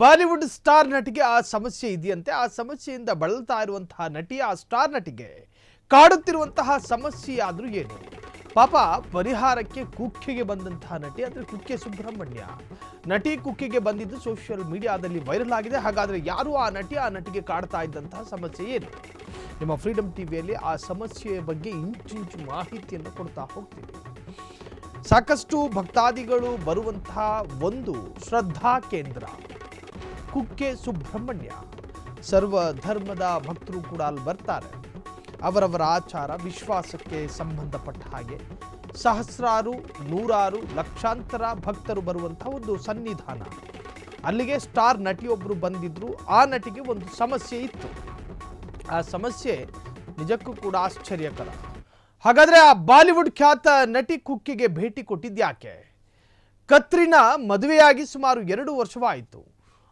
Bollywood star ನಟಿಗೆ ಆ ಸಮಸ್ಯೆ ಇದೆಯಂತೆ. ಆ ಸಮಸ್ಯೆಯಿಂದ ಬಳಲ್ತಾ ಇರುವಂತಹ ನಟಿ, ಆ ಸ್ಟಾರ್ ನಟಿಗೆ ಕಾಡುತ್ತಿರುವಂತಹ ಸಮಸ್ಯೆ ಆದ್ರೂ ಏನು? ಪಾಪ ಪರಿಹಾರಕ್ಕೆ ಕುಕ್ಕೆಗೆ ಬಂದಂತಹ ನಟಿ ಅಂದ್ರೆ ಕುಕ್ಕೆ ಸುಬ್ರಹ್ಮಣ್ಯ. ನಟಿ ಕುಕ್ಕೆಗೆ ಬಂದಿದ್ದು ಸೋಷಿಯಲ್ ಮೀಡಿಯಾದಲ್ಲಿ ವೈರಲ್ ಆಗಿದೆ. ಹಾಗಾದ್ರೆ ಯಾರು ಆ ನಟಿ? ಆ ನಟಿಗೆ ಕಾಡ್ತಾ ಇದ್ದಂತಹ ಸಮಸ್ಯೆ ಏನು? ನಿಮ್ಮ ಫ್ರೀಡಮ್ ಟಿವಿಯಲ್ಲಿ ಆ ಸಮಸ್ಯೆಯ ಬಗ್ಗೆ ಇಂಚಿಂಚು ಮಾಹಿತಿಯನ್ನು ಕೊಡ್ತಾ ಹೋಗ್ತೀವಿ. ಸಾಕಷ್ಟು ಭಕ್ತಾದಿಗಳು ಬರುವಂತಹ ಒಂದು ಶ್ರದ್ಧಾ ಕೇಂದ್ರ ಕುಕ್ಕೆ ಸುಬ್ರಹ್ಮಣ್ಯ. ಸರ್ವ ಧರ್ಮದ ಭಕ್ತರು ಕೂಡ ಅಲ್ಲಿ ಬರ್ತಾರೆ. ಅವರವರ ಆಚಾರ ವಿಶ್ವಾಸಕ್ಕೆ ಸಂಬಂಧಪಟ್ಟ ಹಾಗೆ ಸಹಸ್ರಾರು, ನೂರಾರು, ಲಕ್ಷಾಂತರ ಭಕ್ತರು ಬರುವಂತಹ ಒಂದು ಸನ್ನಿಧಾನ. ಅಲ್ಲಿಗೆ ಸ್ಟಾರ್ ನಟಿಯೊಬ್ಬರು ಬಂದಿದ್ರು. ಆ ನಟಿಗೆ ಒಂದು ಸಮಸ್ಯೆ ಇತ್ತು. ಆ ಸಮಸ್ಯೆ ನಿಜಕ್ಕೂ ಕೂಡ ಆಶ್ಚರ್ಯಕರ. ಹಾಗಾದ್ರೆ ಆ ಬಾಲಿವುಡ್ ಖ್ಯಾತ ನಟಿ ಕುಕ್ಕಿಗೆ ಭೇಟಿ ಕೊಟ್ಟಿದ್ಯಾಕೆ? ಕತ್ರಿನಾ ಮದುವೆಯಾಗಿ ಸುಮಾರು 2 ವರ್ಷವಾಯಿತು.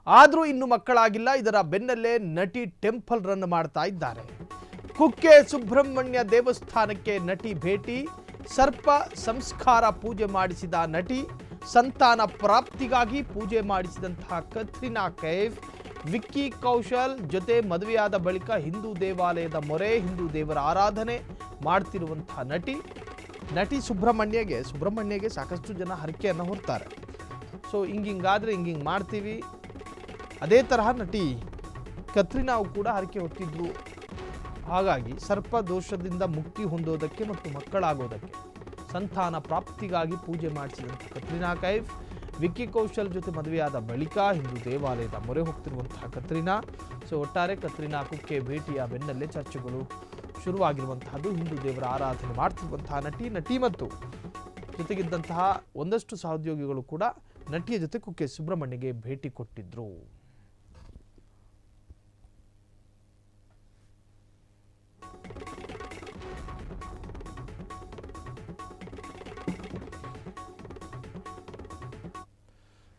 ಆದರೂ ಇನ್ನು ಮಕ್ಕಳಾಗಿಲ್ಲ. ಇದರ ಬೆನ್ನಲ್ಲೇ ನಟಿ ಟೆಂಪಲ್ ರನ್ ಮಾಡ್ತಾ ಇದ್ದಾರೆ. ಕುಕ್ಕೆ ಸುಬ್ರಹ್ಮಣ್ಯ ದೇವಸ್ಥಾನಕ್ಕೆ ನಟಿ ಭೇಟಿ. ಸರ್ಪ ಸಂಸ್ಕಾರ ಪೂಜೆ ಮಾಡಿಸಿದ ನಟಿ. ಸಂತಾನ ಪ್ರಾಪ್ತಿಗಾಗಿ ಪೂಜೆ ಮಾಡಿಸಿದಂತಹ ಕತ್ರಿನಾ ಕೈಫ್ ವಿಕ್ಕಿ ಕೌಶಲ್ ಜೊತೆ ಮದುವೆಯಾದ ಬಳಿಕ ಹಿಂದೂ ದೇವಾಲಯದ ಮೊರೆ, ಹಿಂದೂ ದೇವರ ಆರಾಧನೆ ಮಾಡ್ತಿರುವಂತಹ ನಟಿ ಸುಬ್ರಹ್ಮಣ್ಯಗೆ ಸಾಕಷ್ಟು ಜನ ಹರಕೆಯನ್ನು ಹೊರ್ತಾರೆ. ಸೊ ಹಿಂಗಾದ್ರೆ ಹಿಂಗೆ ಮಾಡ್ತೀವಿ. ಅದೇ ತರಹ ನಟಿ ಕತ್ರಿನಾವು ಕೂಡ ಹರಕೆ ಹೊತ್ತಿದ್ರು. ಹಾಗಾಗಿ ಸರ್ಪ ದೋಷದಿಂದ ಮುಕ್ತಿ ಹೊಂದೋದಕ್ಕೆ ಮತ್ತು ಮಕ್ಕಳಾಗೋದಕ್ಕೆ ಸಂತಾನ ಪ್ರಾಪ್ತಿಗಾಗಿ ಪೂಜೆ ಮಾಡಿಸಿದಂಥ ಕತ್ರಿನಾ ಕೈಫ್ ವಿಕ್ಕಿ ಕೌಶಲ್ ಜೊತೆ ಮದುವೆಯಾದ ಬಳಿಕ ಹಿಂದೂ ದೇವಾಲಯದ ಮೊರೆ ಹೋಗ್ತಿರುವಂತಹ ಕತ್ರಿನಾ. ಸೊ ಒಟ್ಟಾರೆ ಕತ್ರಿನಾ ಕುಕ್ಕೆ ಭೇಟಿಯ ಬೆನ್ನಲ್ಲೇ ಚರ್ಚೆಗಳು ಶುರುವಾಗಿರುವಂತಹದ್ದು. ಹಿಂದೂ ದೇವರ ಆರಾಧನೆ ಮಾಡ್ತಿರುವಂತಹ ನಟಿ ಮತ್ತು ಜೊತೆಗಿದ್ದಂತಹ ಒಂದಷ್ಟು ಸಹೋದ್ಯೋಗಿಗಳು ಕೂಡ ನಟಿಯ ಜೊತೆ ಕುಕ್ಕೆ ಸುಬ್ರಹ್ಮಣ್ಯಗೆ ಭೇಟಿ ಕೊಟ್ಟಿದ್ರು.